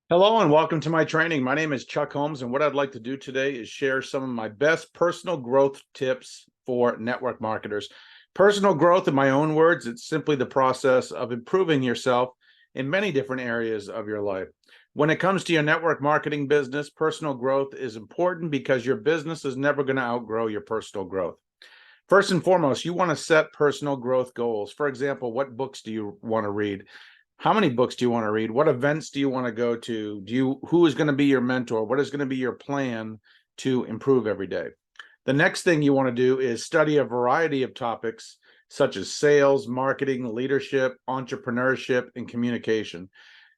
Hello and welcome to my training. My name is Chuck Holmes, and what I'd like to do today is share some of my best personal growth tips for network marketers. Personal growth, in my own words, it's simply the process of improving yourself in many different areas of your life. When it comes to your network marketing business, personal growth is important because your business is never going to outgrow your personal growth. First and foremost, you want to set personal growth goals. For example, what books do you want to read? How many books do you want to read? What events do you want to go to? Who is going to be your mentor? What is going to be your plan to improve every day? The next thing you want to do is study a variety of topics such as sales, marketing, leadership, entrepreneurship, and communication.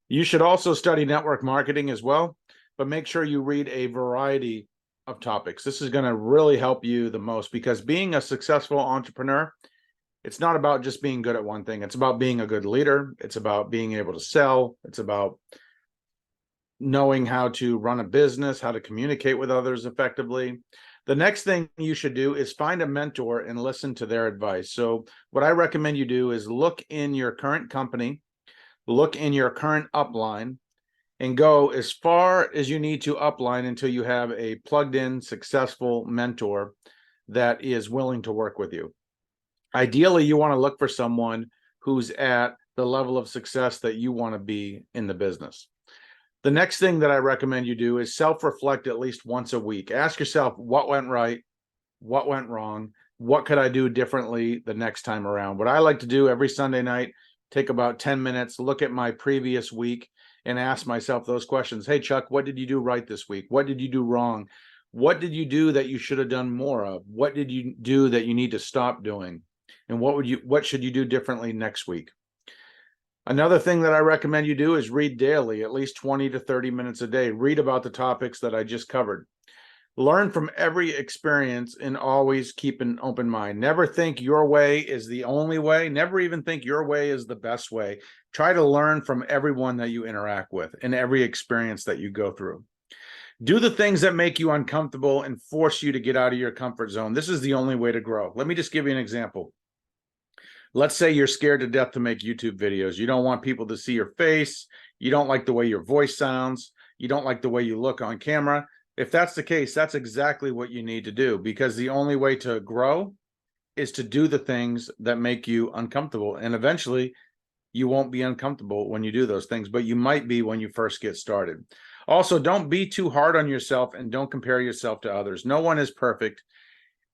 You should also study network marketing as well, but make sure you read a variety of topics. This is going to really help you the most because being a successful entrepreneur, it's not about just being good at one thing. It's about being a good leader. It's about being able to sell. It's about knowing how to run a business, how to communicate with others effectively. The next thing you should do is find a mentor and listen to their advice. So what I recommend you do is look in your current company, look in your current upline, and go as far as you need to upline until you have a plugged-in, successful mentor that is willing to work with you. Ideally, you want to look for someone who's at the level of success that you want to be in the business. The next thing that I recommend you do is self-reflect at least once a week. Ask yourself what went right, what went wrong, what could I do differently the next time around. What I like to do every Sunday night, take about 10 minutes, look at my previous week and ask myself those questions. Hey, Chuck, what did you do right this week? What did you do wrong? What did you do that you should have done more of? What did you do that you need to stop doing? And what should you do differently next week? Another thing that I recommend you do is read daily, at least 20 to 30 minutes a day. Read about the topics that I just covered. Learn from every experience and always keep an open mind. Never think your way is the only way. Never even think your way is the best way. Try to learn from everyone that you interact with and every experience that you go through. Do the things that make you uncomfortable and force you to get out of your comfort zone. This is the only way to grow. Let me just give you an example. Let's say you're scared to death to make YouTube videos. You don't want people to see your face. You don't like the way your voice sounds. You don't like the way you look on camera. If that's the case, that's exactly what you need to do, because the only way to grow is to do the things that make you uncomfortable. And eventually you won't be uncomfortable when you do those things, but you might be when you first get started. Also, don't be too hard on yourself and don't compare yourself to others. No one is perfect.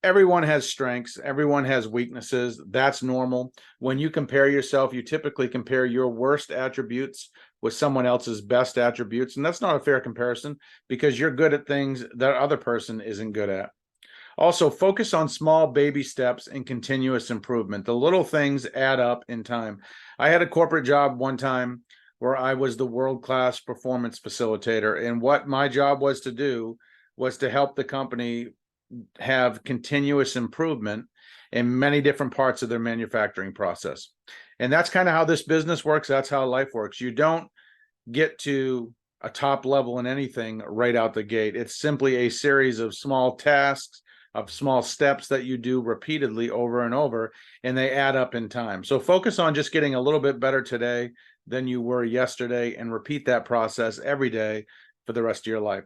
Everyone has strengths. Everyone has weaknesses. That's normal. When you compare yourself, you typically compare your worst attributes with someone else's best attributes. And that's not a fair comparison because you're good at things that other person isn't good at. Also, focus on small baby steps and continuous improvement. The little things add up in time. I had a corporate job one time where I was the world-class performance facilitator. And what my job was to do was to help the company have continuous improvement in many different parts of their manufacturing process. And that's kind of how this business works. That's how life works. You don't get to a top level in anything right out the gate. It's simply a series of small tasks, of small steps that you do repeatedly over and over, and they add up in time. So focus on just getting a little bit better today than you were yesterday and repeat that process every day for the rest of your life.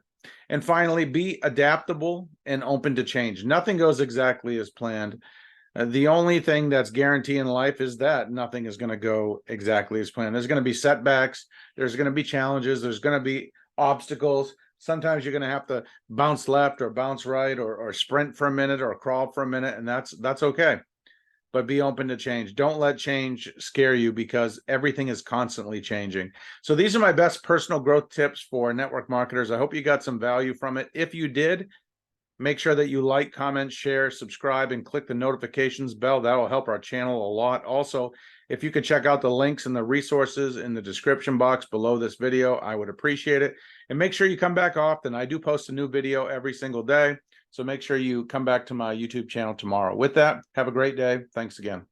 And finally, be adaptable and open to change. Nothing goes exactly as planned. The only thing that's guaranteed in life is that nothing is going to go exactly as planned. There's going to be setbacks. There's going to be challenges. There's going to be obstacles. Sometimes you're going to have to bounce left or bounce right or sprint for a minute or crawl for a minute, and that's okay. But be open to change. Don't let change scare you because everything is constantly changing. So these are my best personal growth tips for network marketers. I hope you got some value from it. If you did, make sure that you like, comment, share, subscribe, and click the notifications bell. That'll help our channel a lot. Also, if you could check out the links and the resources in the description box below this video, I would appreciate it. And make sure you come back often. I do post a new video every single day. So make sure you come back to my YouTube channel tomorrow. With that, have a great day. Thanks again.